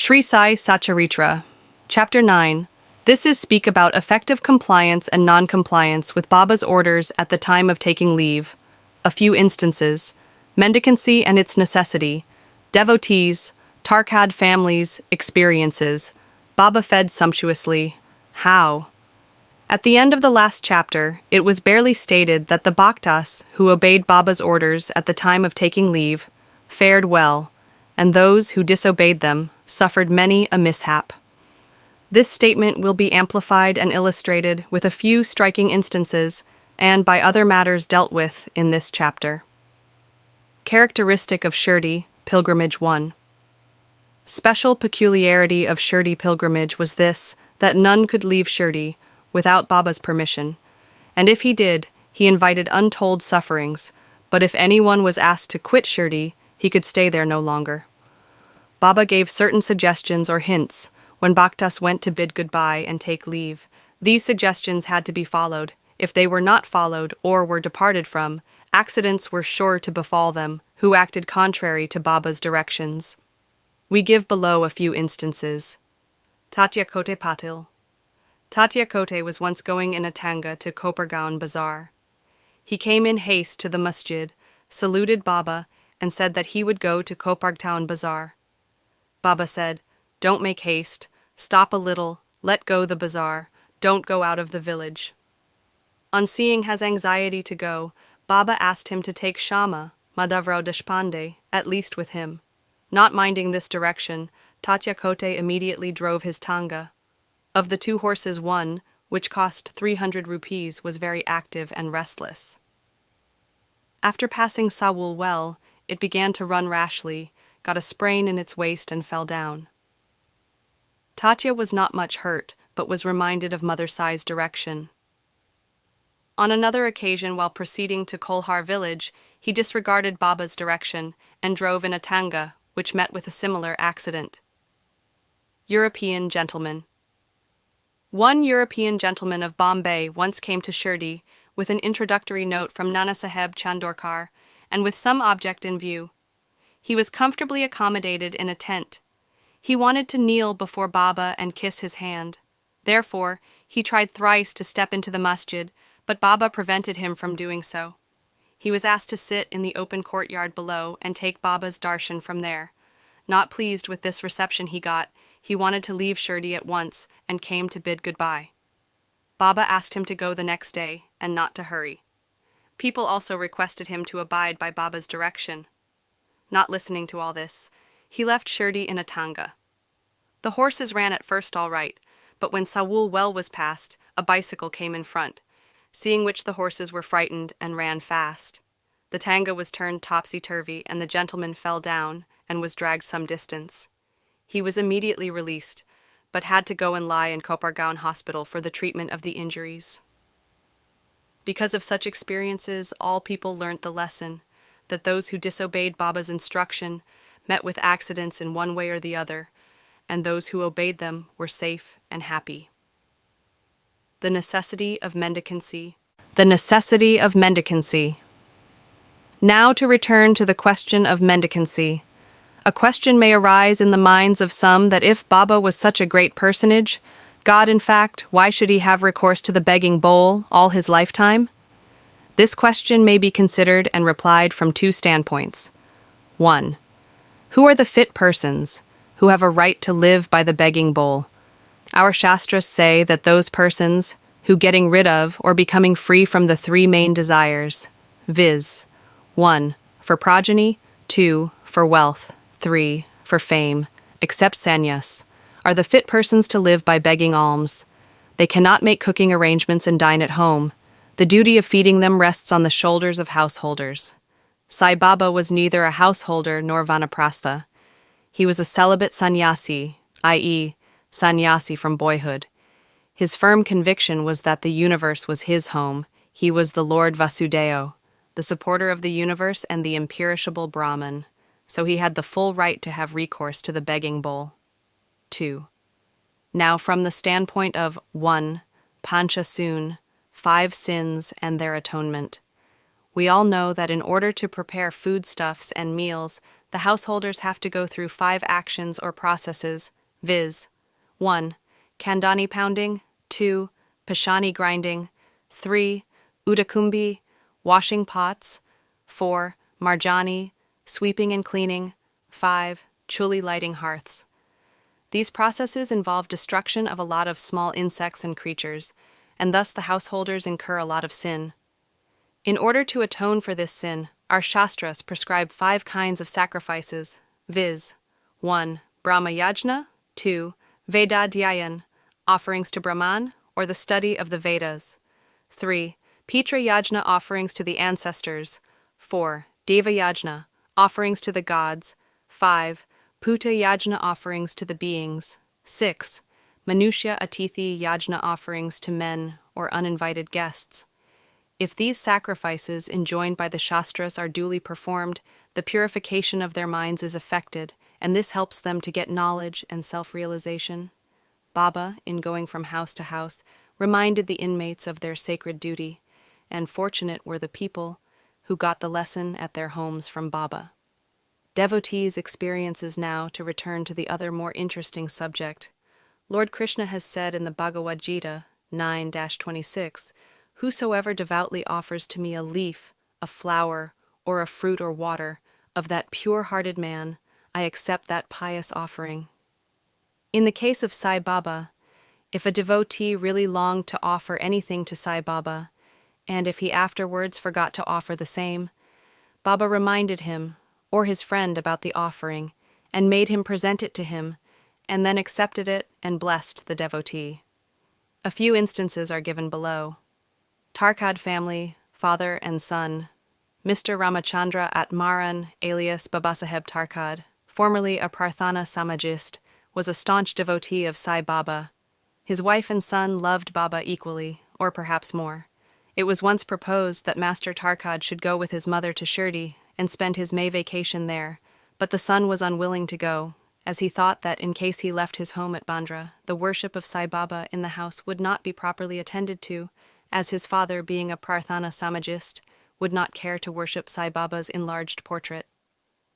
Shri Sai Satcharitra. Chapter 9. This is speak about effective compliance and non-compliance with Baba's orders at the time of taking leave. A few instances. Mendicancy and its necessity. Devotees. Tarkad families. Experiences. Baba fed sumptuously. How? At the end of the last chapter, it was barely stated that the Bhaktas, who obeyed Baba's orders at the time of taking leave, fared well, and those who disobeyed them suffered many a mishap. This statement will be amplified and illustrated with a few striking instances and by other matters dealt with in this chapter. Characteristic of Shirdi, Pilgrimage 1. Special peculiarity of Shirdi pilgrimage was this, that none could leave Shirdi without Baba's permission, and if he did, he invited untold sufferings, but if anyone was asked to quit Shirdi, he could stay there no longer. Baba gave certain suggestions or hints when Bhaktas went to bid goodbye and take leave. These suggestions had to be followed. If they were not followed or were departed from, accidents were sure to befall them who acted contrary to Baba's directions. We give below a few instances. Tatya Kote Patil. Tatya Kote was once going in a tanga to Kopargaon Bazaar. He came in haste to the masjid, saluted Baba, and said that he would go to Kopargaon Bazaar. Baba said, "Don't make haste, stop a little, let go the bazaar, don't go out of the village." On seeing his anxiety to go, Baba asked him to take Shama, Madhavrao Deshpande, at least with him. Not minding this direction, Tatya Kote immediately drove his tanga. Of the two horses, one, which cost 300 rupees, was very active and restless. After passing Sawul well, it began to run rashly, got a sprain in its waist and fell down. Tatya was not much hurt, but was reminded of Mother Sai's direction. On another occasion, while proceeding to Kolhar village, he disregarded Baba's direction and drove in a tanga, which met with a similar accident. European gentleman. One European gentleman of Bombay once came to Shirdi with an introductory note from Nanasaheb Chandorkar and with some object in view. He was comfortably accommodated in a tent. He wanted to kneel before Baba and kiss his hand. Therefore, he tried thrice to step into the masjid, but Baba prevented him from doing so. He was asked to sit in the open courtyard below and take Baba's darshan from there. Not pleased with this reception he got, he wanted to leave Shirdi at once and came to bid goodbye. Baba asked him to go the next day and not to hurry. People also requested him to abide by Baba's direction. Not listening to all this, he left Shirdi in a tanga. The horses ran at first all right, but when Sawul well was passed, a bicycle came in front, seeing which the horses were frightened and ran fast. The tanga was turned topsy-turvy, and the gentleman fell down and was dragged some distance. He was immediately released, but had to go and lie in Kopargaon Hospital for the treatment of the injuries. Because of such experiences, all people learnt the lesson that those who disobeyed Baba's instruction met with accidents in one way or the other, and those who obeyed them were safe and happy. The necessity of mendicancy. The necessity of mendicancy. Now to return to the question of mendicancy. A question may arise in the minds of some that if Baba was such a great personage, God in fact, why should he have recourse to the begging bowl all his lifetime? This question may be considered and replied from two standpoints. 1. Who are the fit persons who have a right to live by the begging bowl? Our Shastras say that those persons who getting rid of or becoming free from the three main desires, viz. 1. For progeny, 2. For wealth, 3. For fame, except sannyas, are the fit persons to live by begging alms. They cannot make cooking arrangements and dine at home. The duty of feeding them rests on the shoulders of householders. Sai Baba was neither a householder nor vanaprastha. He was a celibate sannyasi, i.e., sannyasi from boyhood. His firm conviction was that the universe was his home. He was the Lord Vasudeo, the supporter of the universe and the imperishable Brahman, so he had the full right to have recourse to the begging bowl. 2. Now from the standpoint of 1. Panchasun, 5 sins and their atonement. We all know that in order to prepare foodstuffs and meals, the householders have to go through 5 actions or processes, viz. 1. Kandani pounding, 2. Pashani grinding, 3. Udakumbi, washing pots, 4. Marjani, sweeping and cleaning, 5. Chuli lighting hearths. These processes involve destruction of a lot of small insects and creatures, and thus the householders incur a lot of sin. In order to atone for this sin, our Shastras prescribe 5 kinds of sacrifices, viz. 1. Brahma Yajna, 2. Vedadhyayan, offerings to Brahman or the study of the Vedas, 3. Pitra Yajna, offerings to the ancestors, 4. Deva Yajna, offerings to the gods, 5. Puta Yajna, offerings to the beings, 6. Manushya Atithi Yajna, offerings to men or uninvited guests. If these sacrifices enjoined by the Shastras are duly performed, the purification of their minds is effected, and this helps them to get knowledge and self-realization. Baba, in going from house to house, reminded the inmates of their sacred duty, and fortunate were the people who got the lesson at their homes from Baba. Devotees' experiences now to return to the other more interesting subject. Lord Krishna has said in the Bhagavad Gita 9-26, "Whosoever devoutly offers to me a leaf, a flower, or a fruit or water, of that pure-hearted man, I accept that pious offering." In the case of Sai Baba, if a devotee really longed to offer anything to Sai Baba, and if he afterwards forgot to offer the same, Baba reminded him or his friend about the offering and made him present it to him, and then accepted it and blessed the devotee. A few instances are given below. Tarkad family, father and son. Mr. Ramachandra Atmaran, alias Babasaheb Tarkad, formerly a Prarthana Samajist, was a staunch devotee of Sai Baba. His wife and son loved Baba equally, or perhaps more. It was once proposed that Master Tarkad should go with his mother to Shirdi and spend his May vacation there, but the son was unwilling to go, as he thought that in case he left his home at Bandra, the worship of Sai Baba in the house would not be properly attended to, as his father, being a Prarthana Samajist, would not care to worship Sai Baba's enlarged portrait.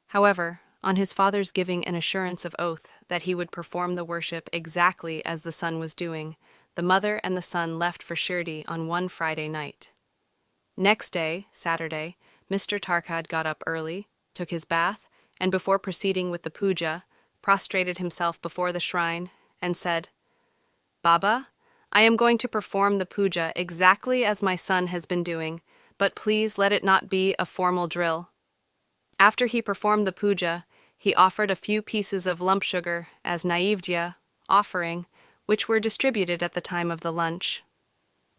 However, on his father's giving an assurance of oath that he would perform the worship exactly as the son was doing, the mother and the son left for Shirdi on one Friday night. Next day, Saturday, Mr. Tarkad got up early, took his bath, and before proceeding with the puja, prostrated himself before the shrine and said, "Baba, I am going to perform the puja exactly as my son has been doing, but please let it not be a formal drill." After he performed the puja, he offered a few pieces of lump sugar as naivdya, offering, which were distributed at the time of the lunch.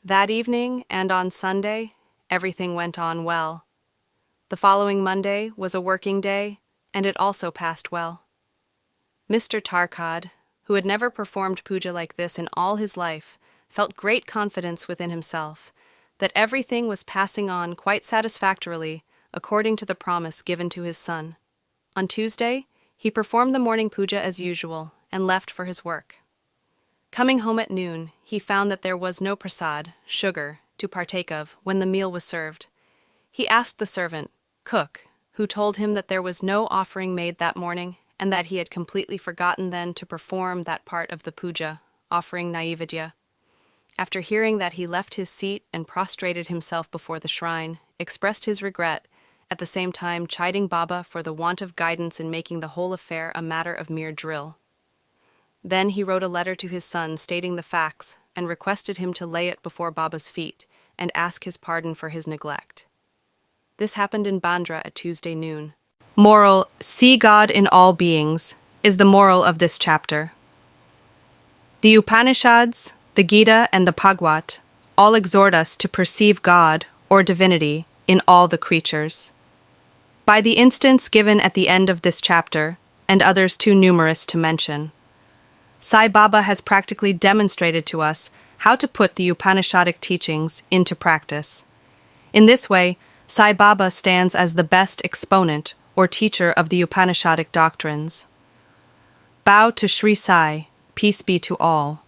That evening and on Sunday, everything went on well. The following Monday was a working day, and it also passed well. Mr. Tarkad, who had never performed puja like this in all his life, felt great confidence within himself that everything was passing on quite satisfactorily according to the promise given to his son. On Tuesday, he performed the morning puja as usual and left for his work. Coming home at noon, he found that there was no prasad, sugar, to partake of when the meal was served. He asked the servant, cook, who told him that there was no offering made that morning and that he had completely forgotten then to perform that part of the puja, offering naivedya. After hearing that, he left his seat and prostrated himself before the shrine, expressed his regret, at the same time chiding Baba for the want of guidance in making the whole affair a matter of mere drill. Then he wrote a letter to his son stating the facts and requested him to lay it before Baba's feet and ask his pardon for his neglect. This happened in Bandra at Tuesday noon. Moral: see God in all beings, is the moral of this chapter. The Upanishads, the Gita, and the Bhagavad all exhort us to perceive God, or divinity, in all the creatures. By the instance given at the end of this chapter, and others too numerous to mention, Sai Baba has practically demonstrated to us how to put the Upanishadic teachings into practice. In this way, Sai Baba stands as the best exponent or teacher of the Upanishadic doctrines. Bow to Shri Sai, peace be to all.